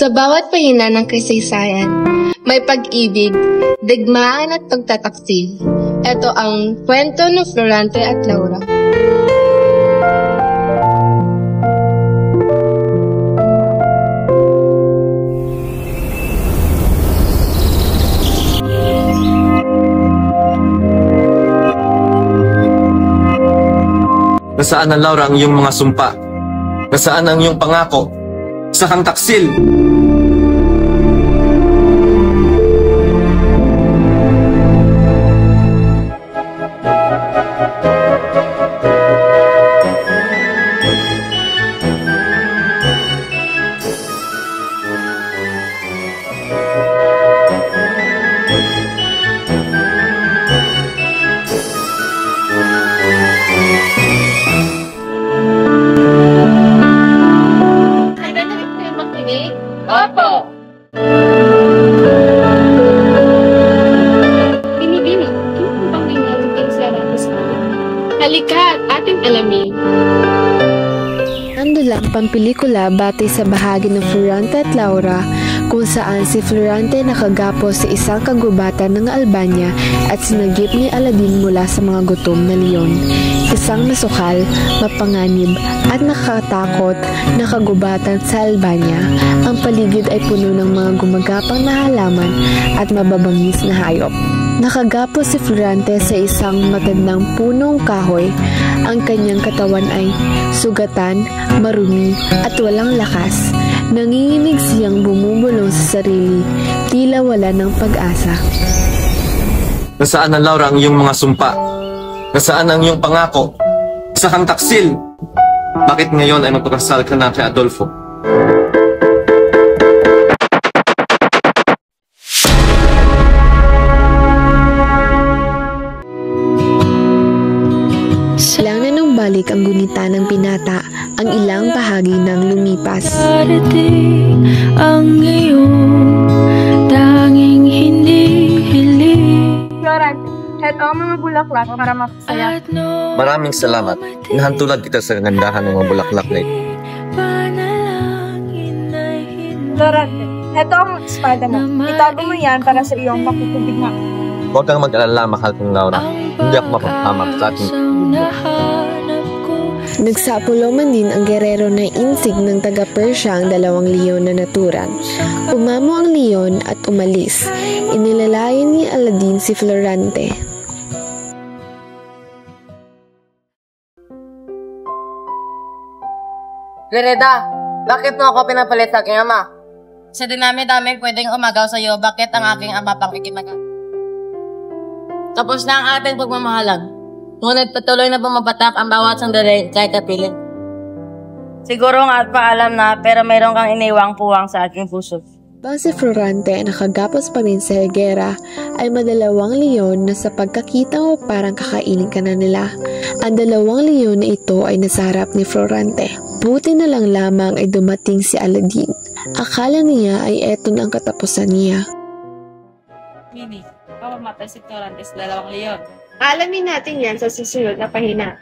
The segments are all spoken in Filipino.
Sa bawat pahina ng kasaysayan, may pag-ibig, digmaan at pagtataksil. Ito ang kwento ng Florante at Laura. Nasaan na, Laura, ang iyong mga sumpa? Nasaan ang iyong pangako? Sa kang taksil! Opo! Bini-bini, ano bang nangyari sa Ratos? Halika at ating alamin. Nandulang pampelikula batay sa bahagi ng Florante at Laura kung saan si Florante nakagapos sa isang kagubatan ng Albania at sinagip ni Aladdin mula sa mga gutom na leon. Isang masukal, mapanganib at nakakatakot na kagubatan sa Albania. Ang paligid ay puno ng mga gumagapang na halaman at mababangis na hayop. Nakagapos si Florante sa isang matandang punong kahoy. Ang kanyang katawan ay sugatan, marumi at walang lakas. Nanginginig siyang bumubulong sa sarili, tila wala ng pag-asa. Nasaan na, Laura, ang iyong mga sumpa? Nasaan ang iyong pangako? Sa kang taksil! Bakit ngayon ay magpakasal ka na kay Adolfo? Lang na nung balik ang gunita ng binata, ang ilang bahagi ng lumipas. Darating ang iyong tanging hindi hiling. Florante, heto ang mga bulaklak para mapasaya. Maraming salamat. Nahantulad kita sa kagandahan ng mga bulaklak na ito. Florante, heto ang espada mo. Itago mo yan para sa iyong makukubig na. Huwag kang mag-alala, mahal kong Laura. Hindi ako mapapahamak sa ating Nagsapuloman din ang gerero na insig ng taga-Persya ang dalawang leon na naturan. Umamo ang leon at umalis. Inilalayan ni Aladdin si Florante. Lereda, bakit mo ako pinapalit sa aking ama? Sa dinami-dami pwedeng umagaw sa iyo, bakit ang aking ama pang ikinaga? Tapos na ang ating pagmamahalan. Ngunit patuloy na bumabatak ang bawat sandali kahit kapilit. Siguro nga at paalam na, pero mayroon kang iniwang puwang sa aking puso. Bang si Florante ay nakagapos pa rin sa higera ay madalawang leon na sa pagkakita mo parang kakainin ka na nila. Ang dalawang leon na ito ay nasa harap ni Florante. Buti na lang lamang ay dumating si Aladdin. Akala niya ay eto na ang katapusan niya. Mini, pamamatay si Florante sa dalawang leon. Alamin natin yan sa susunod na pahina.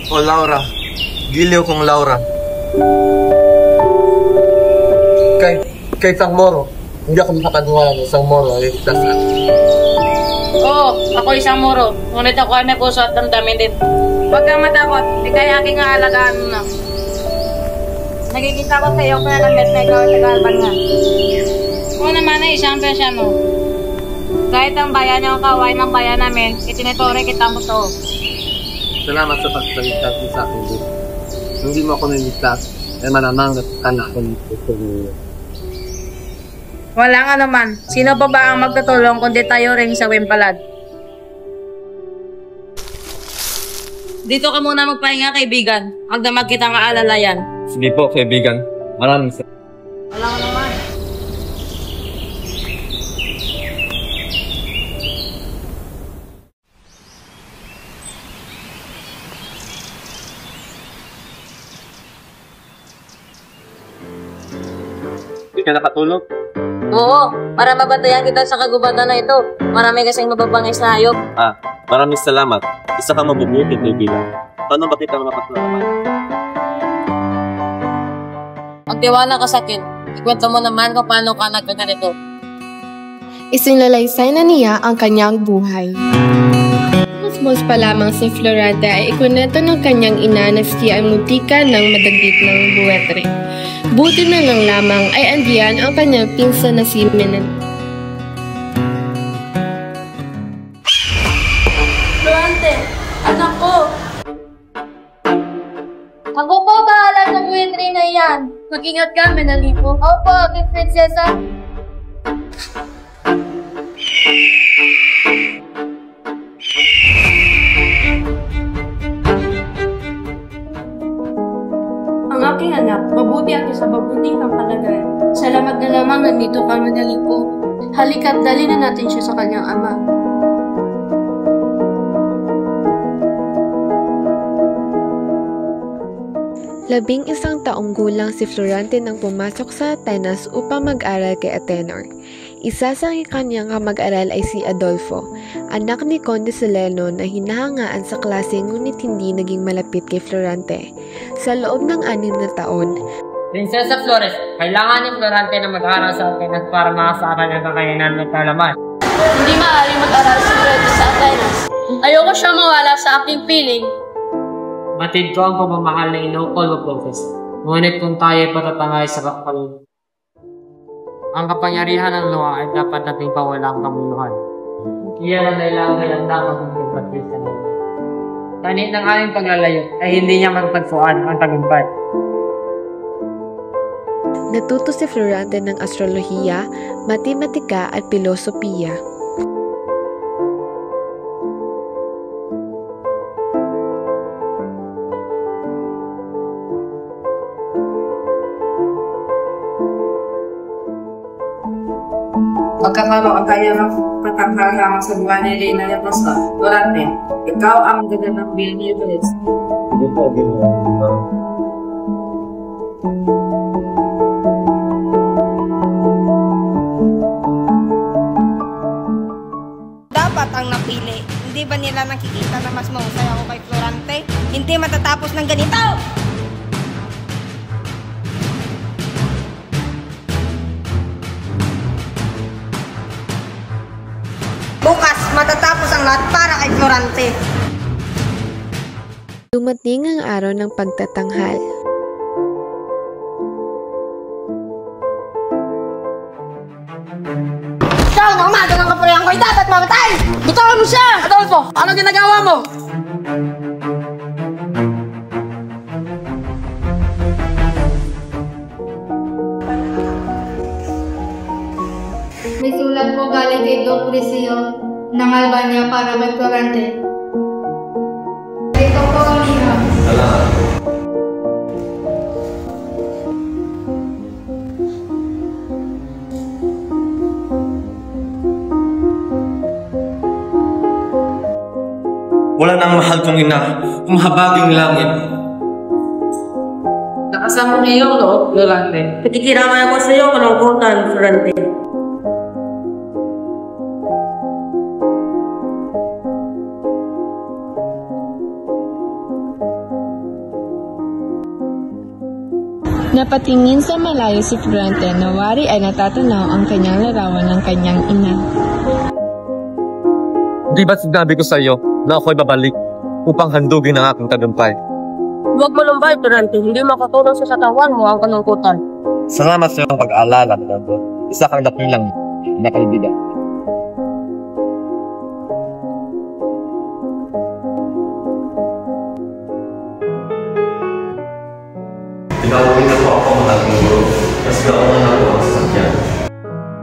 O Laura, giliw kong Laura. Kay Sang Moro, hindi ako makapaniwala ng Sang Moro ay ligtas na. Oo, ako isang muro. Ngunit ako ay may puso at damdamin din. Huwag kang matakot, di kaya aking aalagaan mo na. Nagiging takot kayo kung nalamit na ikaw ay taga-Alban nga. Oo naman ay isang Persiano. Kahit ang bayan niyo ang kaway ng bayan namin, itinitore kitang totoo. Salamat sa pagsaligtas mo sa akin, Diyos. Kung hindi mo ako niligtas, ay malamang natakana ako nito. Wala nga naman. Sino pa ba ang magtutulong kundi tayo rin sa Wimpalad? Dito ka muna magpahinga, kaibigan. Magdamag kitang aalalayan. Sige po, kaibigan. Maraming salamat. Wala ka naman. Hindi ka nakatulog? Oo, para mabatayan kita sa kagubatan na ito. Marami kasing mababangis na hayop. Maraming salamat. Isa kang mabubuti, kaibigan. Paano ba kita mapatulungan? Magtiwala ka sa akin. Ikwento mo naman kung paano ka nagkaganito. Isinalaysay na niya ang kanyang buhay. Mas pa lamang si Florante ay ikunento ng kanyang ina na siya ay muntika ng madagit ng buwetre. Buti na lang lamang ay andiyan ang kanyang pinsan na si Menem. Florante, anak ko! Ako po bahala sa buwetre na yan. Mag-ingat ka, Menalipo. Opo, King Prinsesa. Ang aking anak, mabuti ako sa mabuting kang kalagayan. Salamat na lamang nandito ka, Menalipo. Halika't dali na natin siya sa kanyang ama. Labing isang taong gulang si Florante nang pumasok sa Atenas upang mag-aral kay Atenor. Isa sa kanyang kamag-aral ay si Adolfo, anak ni Conde Soleno na hinahangaan sa klase ngunit hindi naging malapit kay Florante. Sa loob ng 6 na taon, Prinsesa Flores, kailangan ni Florante na mag-aral sa Atenas para makasaaral ang kakayanan ng kalaman. Hindi maaari mag-aral si Florante sa Atenas. Ayoko siya mawala sa aking piling. Batid ko ang pagmamahal na inukol mo, Profes. Ngunit kung tayo ay patatangay sa kapal, ang kapangyarihan ng luha ay dapat nating pawalang kamuluhan. Iyan ang kailangan ay ang dapat ng pagpatris na tanit ng aming paglalayo ay hindi niya matagpuan ang tagumpay. natuto si Florante ng astrolohiya, matematika at pilosopiya. Pagkakaroon tayo ng katanghalang sa buwan ni Reyna de Costa, Florante, ikaw ang gagandang Billionaires. Hindi po, Dapat ang napili. Hindi ba nila nakikita na mas mahusay ako kay Florante? Hindi matatapos ng ganito! Bukas, matatapos ang lahat para kay Florante. Dumating ang araw ng pagtatanghal. Ikaw na umaga ng kaparehan ko ay dapat mamatay! Bitawan mo siya! Adolfo, ano ginagawa mo? May sulat po galing kay Doc Prisio ng Albania para kay Florante. Ito po ang liham. Salamat. Wala na ang mahal kong ina, umahabaging langit. Nakasama niyo, no, Florante? Pitikiraman ako sa iyo, kalungkutan, Florante. Napatingin sa malayo si Florante na wari ay natatanaw ang kanyang larawan ng kanyang ina. Di ba't sinabi ko sa iyo na ako'y babalik upang handugin ang aking tagumpay? Huwag malumbay, Florante. Hindi makatulong sa katawan mo ang kalungkutan. Salamat sa iyong pag-aalala, Fernando. Isa kang dakilang na kaibigan. Tinawagin na po ako mahal ng guro. Mas gaungan na po ang sasakyan.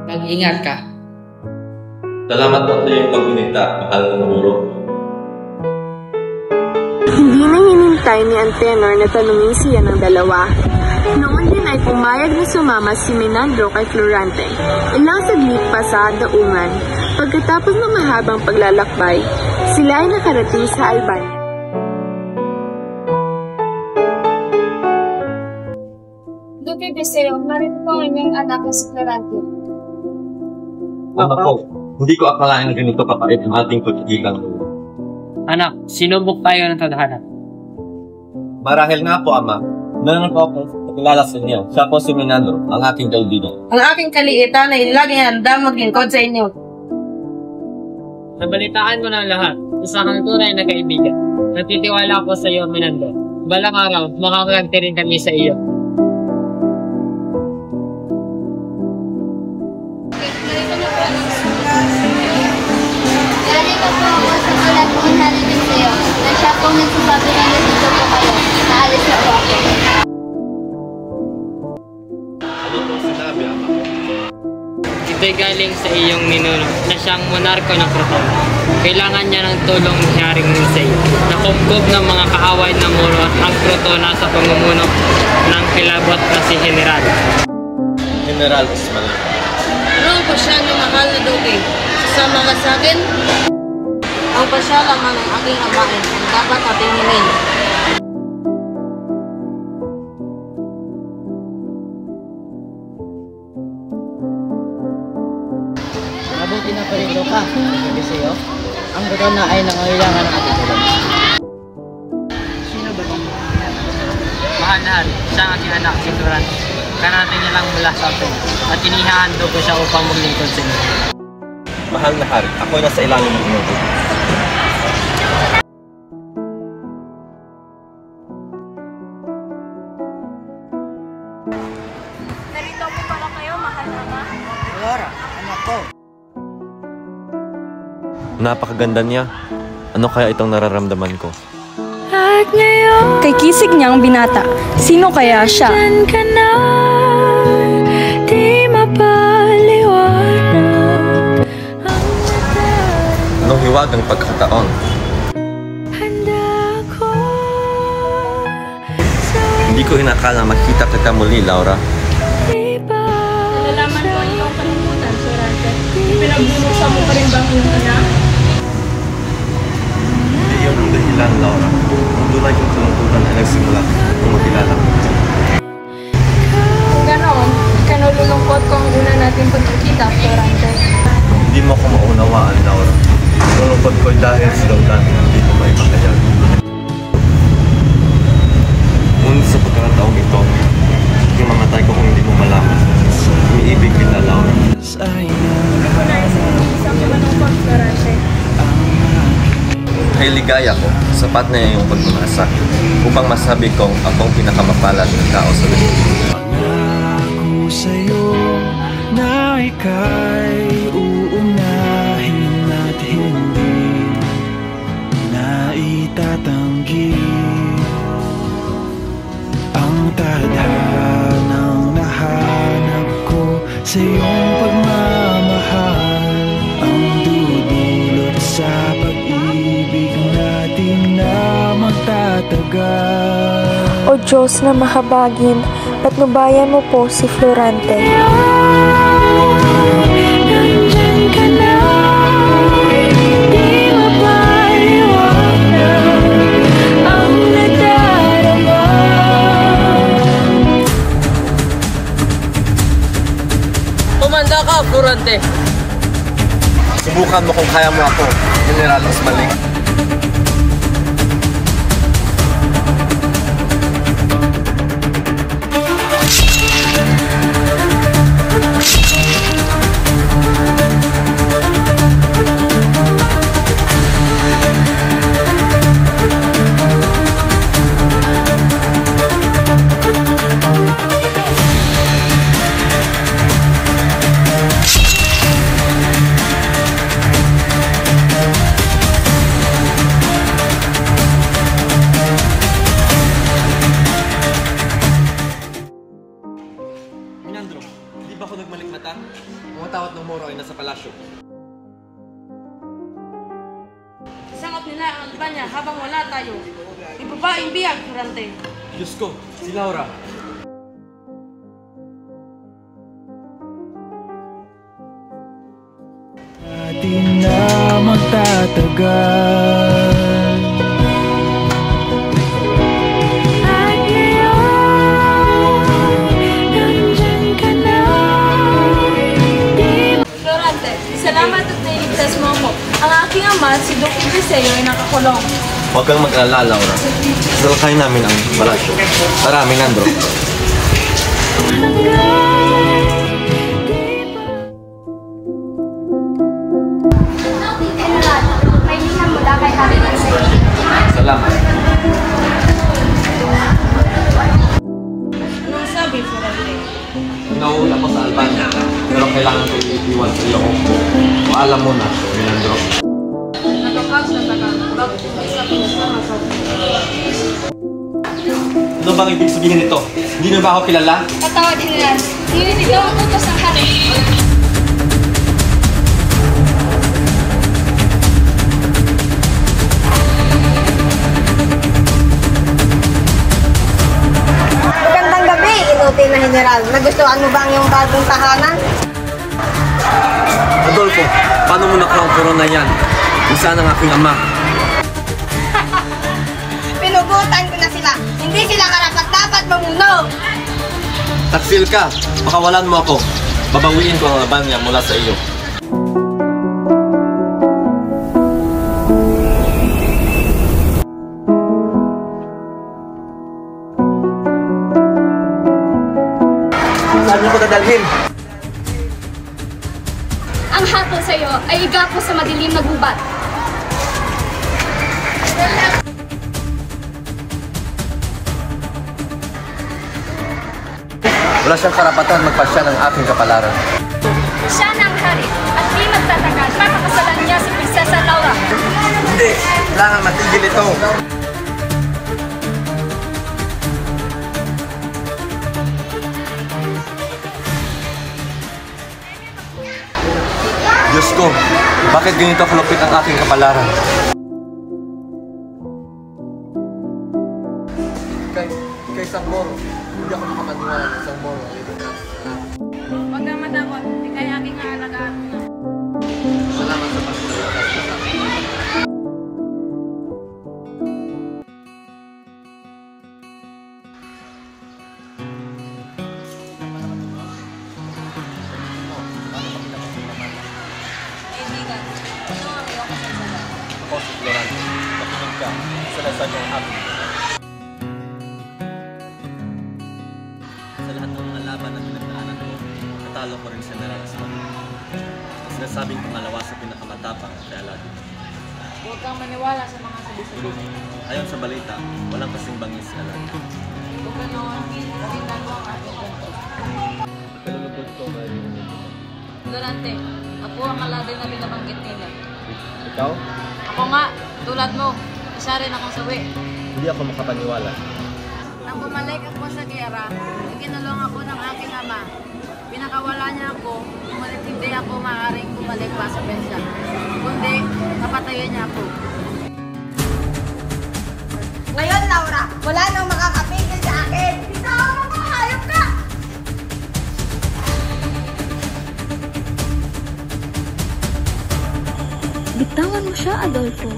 Mag-ingat ka. Salamat po sa iyong pagbinita, mahal ng guro. Hindi na hinintay ni Antenor na tanungin siya ng dalawa. Noon din ay pumayag na sumama si Menandro kay Florante. Ilang saglit pa sa daungan. Pagkatapos ng mahabang paglalakbay, sila ay nakarating sa Albania. Duque Deseo, narito po ang inyong anak na si Florante. Ama po, hindi ko akalain na ganito kapait ang ating pagkikilang. Anak, sinubok tayo ng tadhana. Marahil nga po, Ama. Meron po akong pakilala sa inyo. Siya po si Menandro, ang aking kaibigan. Ang aking kaliitan ay laging handa maglingkod sa inyo. Nabalitaan ko ng lahat. Isa kang tunay na kaibigan. Natitiwala ako sa iyo, Menandro. Balang araw, makakagti rin kami sa iyo. Galing ko po ako sa ulat ko na narinig sa'yo na siya pong nagsasabi na nandito po kayo. Naalis na po ako. Ano po sinabi, Ama? Ito'y galing sa iyong ninuno na siyang monarko ng Croton. Kailangan niya ng tulong ni Haring Nisei. Nakumpog ng mga kaaway na muro at ang Croton nasa pamumuno ng kilabot na si General. General Ismael. Ano ang pasya ng mahal na Duque? Sasama ka sa akin? Ang pasya lamang ng aking amain ang dapat natin hingin. Mabuti na pa rin ka, Duque sa'yo. Ang Croton na ay nangangailangan ng ating tulong. Sino ba ito? Mahal, siya ang aking anak, si Florante. Kanatin niya lang mula sa atin at inihahandog ko siya upang maglingkod sa inyo. Mahal na hari, ako'y nasa ilalim ng inyong tubig. Narito po pala kayo, mahal na ma. Laura, anak ko. Napakaganda niya. Ano kaya itong nararamdaman ko? At ngayon, Kay kisig niyang binata, sino kaya siya? dyan ka na, di mapaliwanag ang nadarama. Anong hiwagang pagkakataon? Handa ko sa Hindi ko inakala makita kita muli, Laura. iba. Nalalaman ko ang iyong kalimutan, Florante. Ipinagbunusan mo pa rin ba ang iyong ina? Hindi yun ang dahilan, Laura. Ang tunay kong kalungkutan ay nagsimula nung makilala ko. Kung ganoon, ikanululungkot ko ang una nating pagkikita, Florante. Hindi mo ako maunawaan, Laura. Nalungkot ko'y dahil sa damdamin hindi ko may makayag. Ngunit sa pagkakataong ito, hindi mamatay ko kung hindi mo malaman. Umiibig kita, Laura. Hindi ko nais sa isang malungkot, Florante. Kay ligaya ko, sapat na iyong pagmamasa upang masabi kong akong pinakamapalad na tao sa daigdig. Pangako sa'yo na ika'y uunahin at hindi na itatanggi ang tadhanang nahanap ko sa iyong pagmamahal, ang dudulot sa pag-ibig natin na magtatagal. O Diyos na mahabagin, patnubayan mo po si Florante. Nandyan ka na, di mapaliwanag ang nadarama. Tumanda ka, Florante! Subukan mo kung kaya mo ako, General Ismael. Menandro, di ba ako nagmalikmata? Mga tawat ng Moro ay nasa palasyo. Isangot nila ang Albania habang wala tayo. Ibabaing biyag, Florante. Diyos ko, si Laura. tatagal. At ngayon, nandyan ka na. Florante, salamat at nailigtas mo ako. Ang aking ama, si Duque Eliseo, ay nakakulong. Huwag kang mag-alala, Laura. Salakayin namin ang palasyo. Tara, Minandro. May liham mula kay Hari Eliseo. Salamat. Anong sabi, Florante? Nauna ko sa Albania, pero kailangan ko iiwan sa iyo. Paalam mo na, Minandro. Nagkakas na tagal. Bakit hindi sa pinasama sa Ano bang ibig sabihin nito? Hindi na ba ako kilala? Patawad, General. Nininig daw ang utos ng hari. Magandang gabi, inutil na General. Nagustuhan mo ba ang iyong bagong tahanan? Adolfo, paano mo nakuha ang corona yan? Kung saan ang aking ama? Pinugutan ko na sila. Hindi sila karapat-dapat mamuno. Taksil ka! Pakawalan mo ako. Babawiin ko ang Albania mula sa iyo. Saan mo ko dadalhin? Ang hatol sa iyo ay igapo sa madilim na gubat. Wala siyang karapatan magpasya ng aking kapalaran. Siya na ang hari at di magtatagal papakasalan niya si Prinsesa Laura. Hindi! Kailangan matigil ito! Diyos ko, bakit ganito kalupit ang aking kapalaran? Kay isang moro, hindi ako makapaniwala ng isang moro. Huwag kang matakot. Hindi kaya aking aalagaan mo na. Salamat sa pagkakalas sa akin. Kaibigan, ano ang iyong kasasalan? Ako si Florante, makinig ka, salasan yung happy. Sa lahat ng mga laban na pinagdaanan ko, natalo ko rin si General Espada. Sinasabing pangalawa sa pinakamatapang kay Aladin. Huwag kang maniwala sa mga sabi-sabi. Ayon sa balita, walang kasing bangis si Aladin. Kung ganoon, tingnan mo ang ating kwento. Kalulugod ko ba yung Florante, ako ang Aladin na binabanggit nila. ikaw? Ako nga, tulad mo, isa rin akong sawi. Hindi ako makapaniwala. Nang bumalik ako sa gera, ikinulong ako ng aking ama. Pinakawala niya ako, ngunit hindi ako maaaring bumalik pa sa pensya. Kundi, napatayan niya ako. Ngayon, Laura, wala nang makakapigil sa akin. Bitawan mo mga hayop ka! Bitawan mo siya, Adolfo.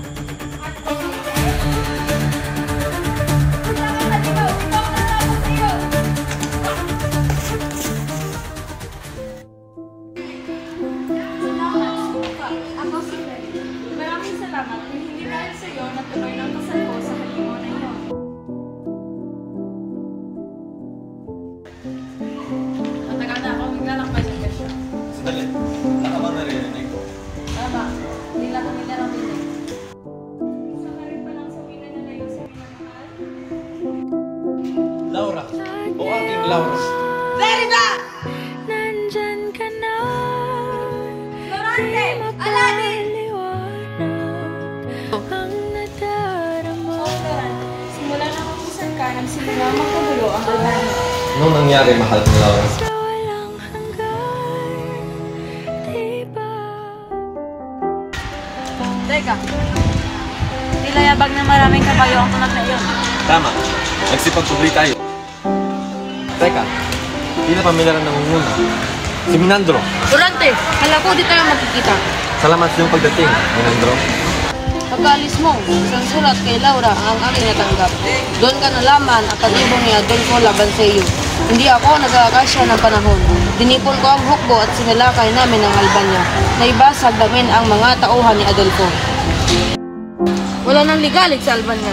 Ako si Mary. Maraming salamat kung hindi dahil sa iyo natuloy ng kasal ko sa halimaw na iyon. Matagal na ako maglalakbay sa Persia. Sandali, saka ba naririnig ko? Tama, hindi lang kami narabinig. Isa ka rin palang sabihin na nalayo sa minamahal? Laura! O aking Laura! Verga! Nandyan ka na. Florante! Aladin! Ang nadarama. Simula na kung saan ka, nagsimula magkagulo ang Albania. Anong nangyari, mahal kong Laura? Sa walang hanggan, diba? Teka, tila yabag na maraming kabayo ang tunog na iyon. Tama, nagsipagtubli tayo. Teka, hindi na pamilyar ang nangunguna. Si Minandro. Durante, hala ko di tayo magkikita. Salamat sa iyong pagdating, Minandro. Pagkaalis mo, isang sulat kay Laura ang aking natanggap. Doon ka nalaman ang pag-ibong ni Adolfo laban sa iyo. Hindi ako nag-aakasya ng panahon. Dinipon ko ang hukbo at sinalakay namin ang Albania. Naibasag namin ang mga tauhan ni Adolfo. Wala nang ligalig sa Albania.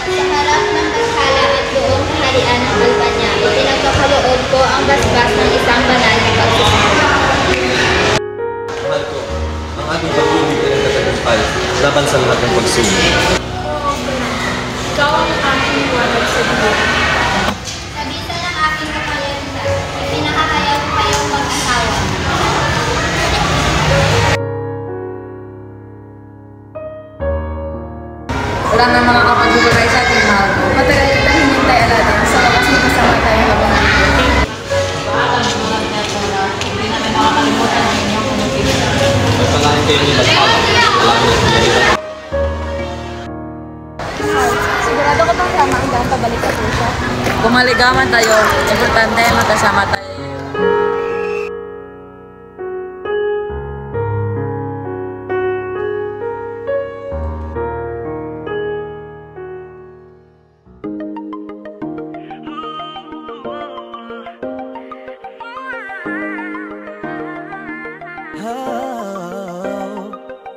Sa harap ng Bashala at buong kaharian ng Albania, ipinagkakaloob ko ang basbas ng isang banal na pagsasama. Mahal ko, ang ating pag-ibig ay nagtatagumpay laban sa lahat ng pagsubok. Ikaw ang aking walang sa buhay. Sabitan ng aking kapayagan, ipinakakaya ko kayong mag-asawa. Wala na mga kapag-ibigay sa ating mahal ko. Matagal kitang hinintay, Aladdin. Sa wakas magkasama tayo habang nandito. Hindi namin makakalimutan ang inyong kumagiging. Pagpalain kayo ni Bashala. Salamat sa pinahirap. Sigurado ko bang tama ang daan pabalik sa puso? Kung maligaman tayo, importante magkasama tayo.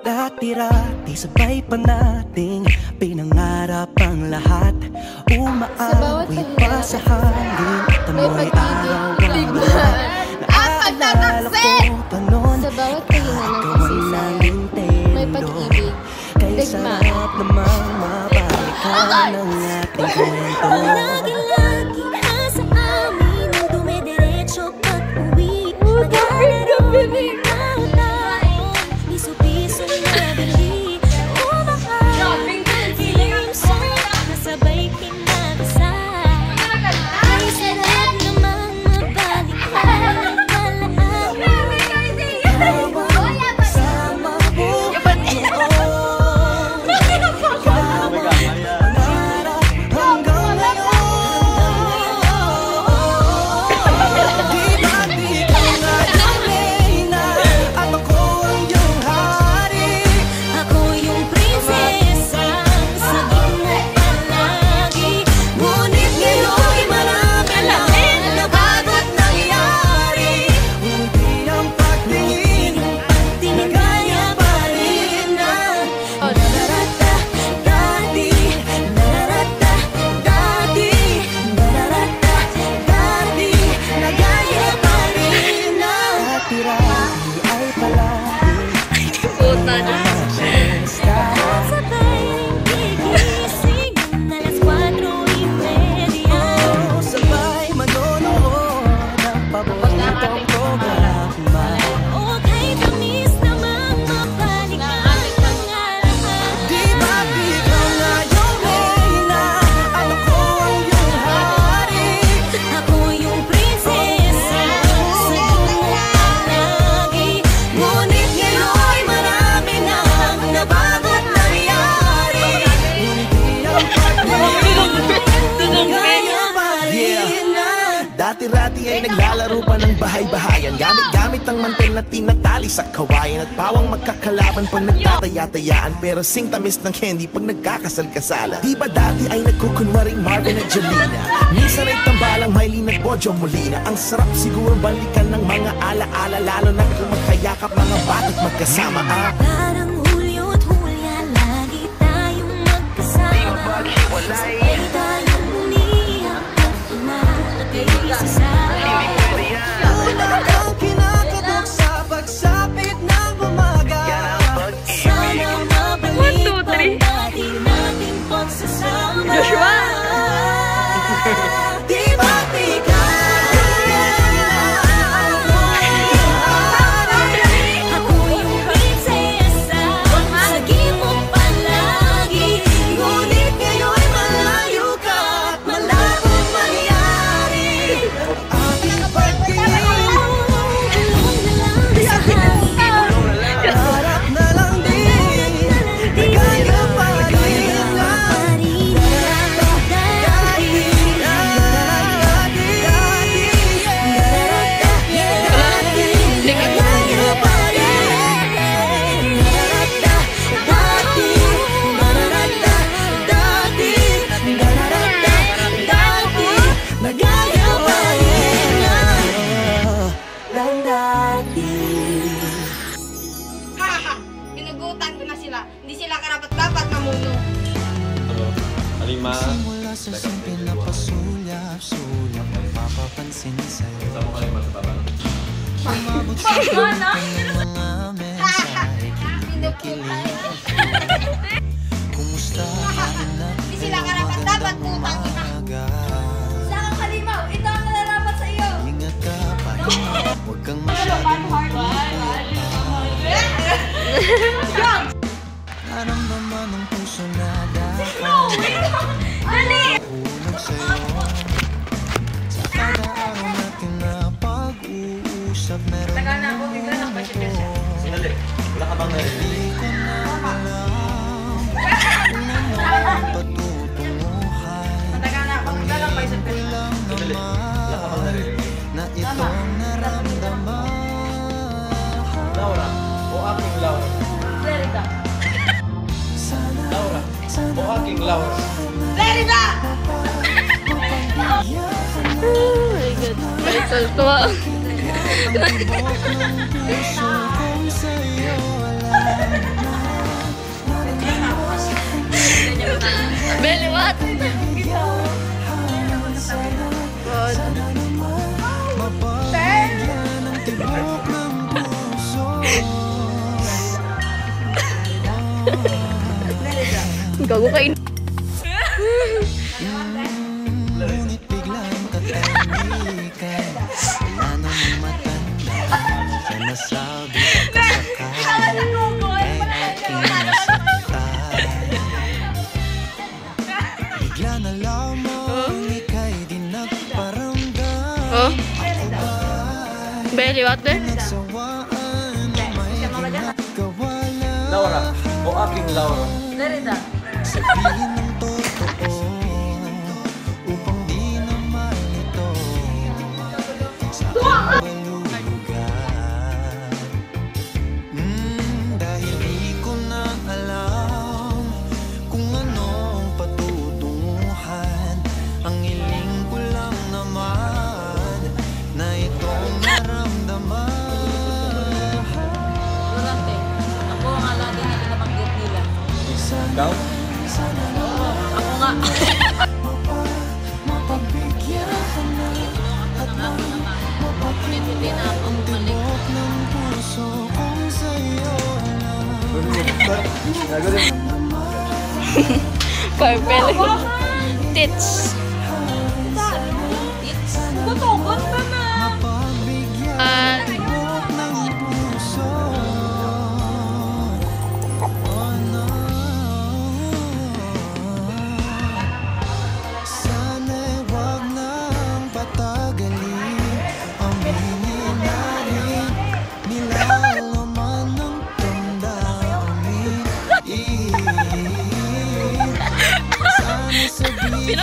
Dati-rati sabay pa nating pinangarap ang lahat. Umaawi pa sa hangin at amoy araw ang lahat. Naaalala ko pa noon, nagawan ng Nintendo. Kaya sarap namang mabalikan ang ating kwento. Lagi-lagi ka sa amin nang dumidiretso pag-uwi. Mag-aaral piso-piso na bili. Umakain sa nasabay kinakasal. Ay sarap namang mabalikan ang alaala. Hawak kasama mo Dati-rati ay naglalaro pa ng bahay-bahayan. Gamit-gamit ang mantel na tinatali sa kawayan. At pawang magkakalaban pag nagtataya-tayaan. Pero sing tamis ng candy pag nagkakasal-kasalan. Di ba dati ay nagkukunwaring Marvin at Jelena? Minsan ay tambalang Mylene at Bojo Molina. Ang sarap siguro balikan ng mga ala-ala. Lalo na kung magkayakap mga bata't magkasama. Parang Hulyo at Hulya, lagi tayong magkasama. Di maghiwalay. Sabay tayong umiyak at umaagay. Ang kinakatok sa pagsapit ng umaga. Sana mabalik ang dati nating pagsasama. Joshua! Di ba ako yung prinsesa Hindi sila karapat-dapat mamuno. Alima. Simula sa simple na pasulyap-sulyap ang papapansin sa'yo. Saan mo kalima sa baba? Umabot sa mga mensahe, kinikilig. Kumusta ka na? Hindi sila karapat-dapat putang ina. Saan kang halimaw? Ito ang nararapat sa iyo. Ingat ka pa, huwag kang masyadong naramdaman ng puso na dapat ulog sa'yo. Sa kada araw natin na pag-uusap, meron naman ako. Sinali, wala ka bang narinig? Hindi ko na alam kung ano ang patutunguhan. Ang hiling ko lang naman na itong naramdaman. Laura, o aking Laura. Laura, o aking Laura. Lerida! Oh my God. May saltuwa. Belly, what? Gago kayo. Ngunit biglang katahimikan, wala namang matanda ka nasabi ka sakali kay aking nasaktan. Bigla na lamang ika'y di nagparamdam. Ako ba'y Belly, what? nagsawaan na may ginagawa lang? Laura, o aking Laura. Lerida. Sabihin ng totoo upang di na malito sa kabalugan. Dahil di ko na alam kung anong patutunguhan. Ang hiling ko lang naman na itong naramdaman. Durante, ako ang alagi na pinabanggit nila. Ikaw? Ako nga. Mapabigyan ka na at Hindi na ako bumalik. ng puso kung sa'yo lang. Carpel. Tits. Tutugon ka na. ng puso. Sana'y wag nang patagalin. Aminin na rin nilalaman ng damdamin. Sana sabihin